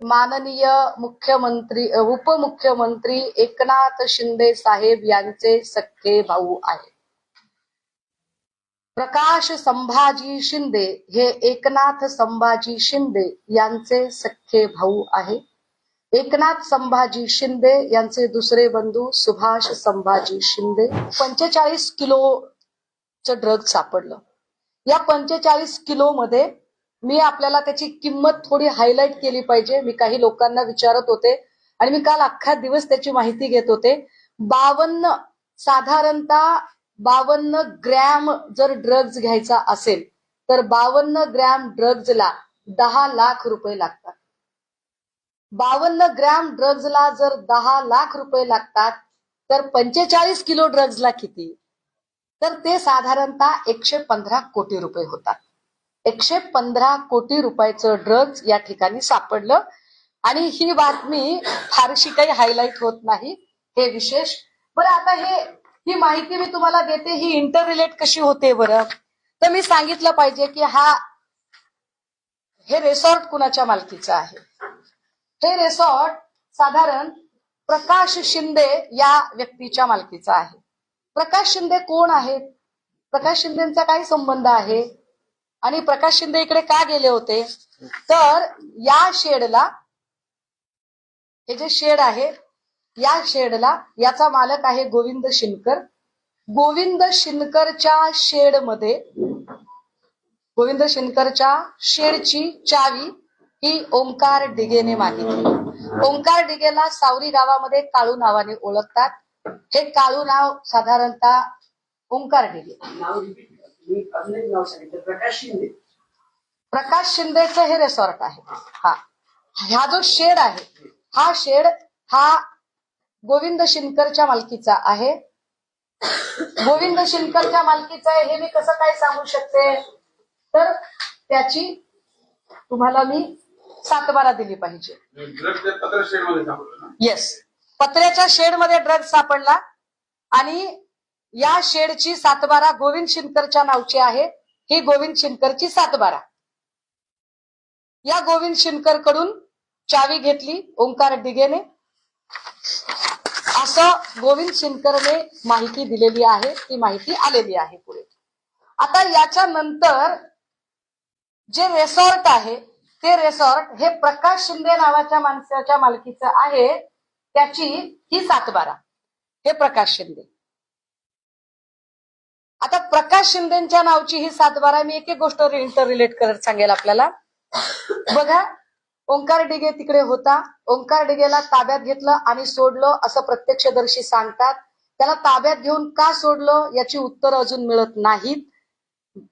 माननीय मुख्यमंत्री उपमुख्यमंत्री एकनाथ शिंदे साहेब यांचे सख्खे भाऊ आहे। प्रकाश संभाजी शिंदे हे एकनाथ संभाजी शिंदे यांचे सख्खे भाऊ आहे। एकनाथ संभाजी शिंदे यांचे दुसरे बंधू सुभाष संभाजी शिंदे। 45 किलोचं ड्रग सापडलं। या 45 किलो मध्ये मी आपल्याला त्याची किंमत थोडी हायलाइट केली पाहिजे। मी काही लोकांना विचारत होते आणि मी काल अख्खा दिवस त्याची माहिती घेत होते। 52 52 ग्रॅम जर ड्रग्ज घ्यायचा असेल तर 52 ग्रॅम ड्रग्जला 10 लाख रुपये लागतात। 52 ग्रॅम ड्रग्जला जर 10 लाख रुपये लागतात तर 45 किलो ड्रग्जला किती? तर ते साधारणतः 115 कोटी रुपये होतात। 115 कोटी रुपयाचं ड्रग्ज या ठिकाणी सापडलं आणि ही बातमी फारशी काही हायलाइट होत नाही, हे विशेष। बरं, आता ही माहिती मी तुम्हाला देते, ही इंटर रिलेट कशी होते बरं? तर मी सांगितलं पाहिजे की हे रिसॉर्ट कुणाच्या मालकीचं आहे। हे रिसॉर्ट साधारण प्रकाश शिंदे या व्यक्तीच्या मालकीचं आहे। प्रकाश शिंदे कोण आहेत? प्रकाश शिंदेचा काय संबंध आहे आणि प्रकाश शिंदे इकडे का गेले होते? तर या शेडला, हे जे शेड आहे या शेडला याचा मालक आहे गोविंद शिनकर। गोविंद शिनकरच्या शेडची चावी ही ओंकार डिगेने मागितली। ओंकार डिगेला सावरी गावामध्ये काळू नावाने ओळखतात। हे काळू नाव साधारणतः ओंकार डिगे, प्रकाश शिंदेचं हे रिसॉर्ट आहे। हा जो शेड आहे, हा शेड गोविंद शिनकरच्या मालकीचा आहे। गोविंद शिनकरच्या मालकीचा आहे हे मी कसं काय सांगू शकते? तर त्याची तुम्हाला मी 7/12 दिली पाहिजे। येस, पत्र्याच्या शेडमध्ये ड्रग्ज सापडला आणि या शेडची 7/12 गोविंद शिनकरच्या नावची आहे। ही गोविंद शिनकरची 7/12। या गोविंद शिनकर कडून चावी घेतली ओंकार डिगेने, असं गोविंद शिनकरने माहिती दिलेली आहे। ती माहिती आलेली आहे पुढे। आता याच्या नंतर जे रिसॉर्ट आहे ते रिसॉर्ट हे प्रकाश शिंदे नावाच्या माणसाच्या मालकीचं आहे। त्याची ही 7/12, हे प्रकाश शिंदे। आता प्रकाश शिंदेच्या नावची ही 7/12, मी एक एक गोष्ट इंटर रिलेट करत सांगेल आपल्याला। बघा, ओंकार डिगे तिकडे होता। ओंकार डिगेला ताब्यात घेतलं आणि सोडलं असं प्रत्यक्षदर्शी सांगतात। त्याला ताब्यात घेऊन का सोडलं याची उत्तर अजून मिळत नाहीत।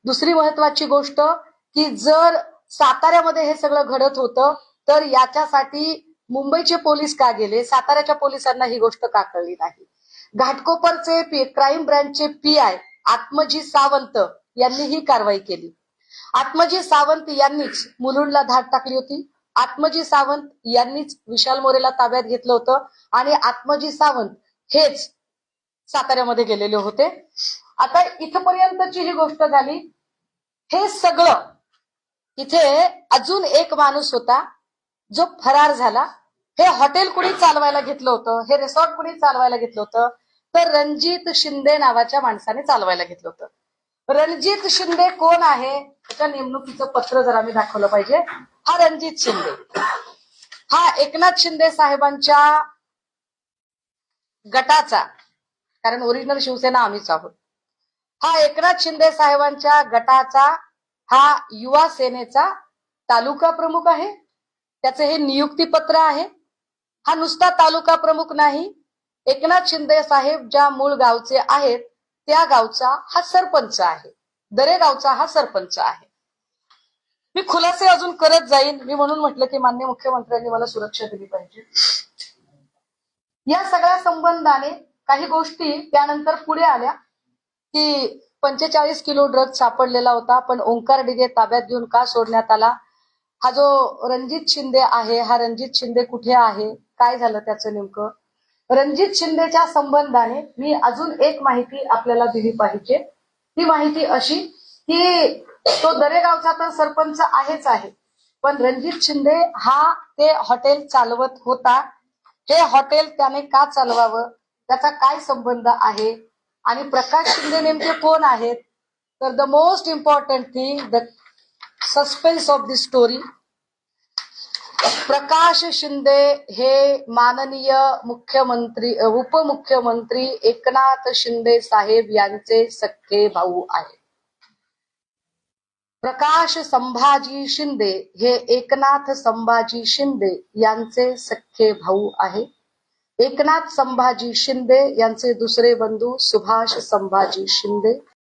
दुसरी महत्वाची गोष्ट की जर साताऱ्यामध्ये हे सगळं घडत होतं तर याच्यासाठी मुंबईचे पोलीस का गेले, साताऱ्याच्या पोलिसांना ही गोष्ट का कळली नाही? घाटकोपरचे क्राईम ब्रँचचे PI आत्मजी सावंत यांनी ही कारवाई केली। आत्मजी सावंत यांनीच मुलुंडला धाड टाकली होती। आत्मजी सावंत यांनीच विशाल मोरेला ताब्यात घेतलं होतं आणि आत्मजी सावंत हेच साताऱ्यामध्ये गेलेले होते। आता इथपर्यंतची ही गोष्ट झाली। हे सगळं इथे अजून एक माणूस होता जो फरार झाला। हे हॉटेल कुणी चालवायला घेतलं होतं, हे रिसॉर्ट कुणी चालवायला घेतलं होतं? तर रणजित शिंदे नावाच्या माणसाने चालवायला घेतलं होतं। रणजित शिंदे कोण आहे? त्याच्या नेमणुकीचं पत्र जर आम्ही दाखवलं पाहिजे। हा रणजित शिंदे हा एकनाथ शिंदे साहेबांच्या गटाचा, कारण ओरिजिनल शिवसेना आम्हीच आहोत। हा एकनाथ शिंदे साहेबांच्या गटाचा हा युवा सेनेचा तालुका प्रमुख आहे। त्याचे हे नियुक्ती पत्र आहे। हा नुसता तालुका प्रमुख नाही, एकनाथ शिंदे साहेब ज्या मूळ गावचे आहेत त्या गावचा हा सरपंच आहे। दरेगावचा हा सरपंच आहे। मी खुलासे अजून करत जाईन, मी म्हणून म्हटलं की माननीय मुख्यमंत्र्यांनी मला सुरक्षा दिली पाहिजे। या सगळ्या संबंधाने काही गोष्टी त्यानंतर पुढे आल्या की 45 किलो ड्रग्ज सापडलेला होता, पण ओंकार डिगे ताब्यात घेऊन का सोडण्यात आला? हा जो रणजित शिंदे आहे, हा रणजित शिंदे कुठे आहे, काय झालं त्याचं नेमकं? रणजित शिंदेच्या संबंधाने मी अजून एक माहिती आपल्याला दिली पाहिजे। ती माहिती अशी की तो दरेगावचा तर सरपंच आहेच आहे, पण रणजित शिंदे हा ते हॉटेल चालवत होता. हे हॉटेल त्याने का चालवावं, त्याचा काय संबंध आहे आणि प्रकाश शिंदे नेमके कोण आहेत? तर the most important thing, the suspense of the story, Prakash Shinde हे माननीय मुख्यमंत्री उपमुख्यमंत्री एकनाथ शिंदे साहेब यांचे सख्खे भाऊ आहे. प्रकाश संभाजी शिंदे हे एकनाथ संभाजी शिंदे यांचे सख्खे भाऊ आहे. एकनाथ संभाजी शिंदे यांचे दुसरे बंधू सुभाष संभाजी शिंदे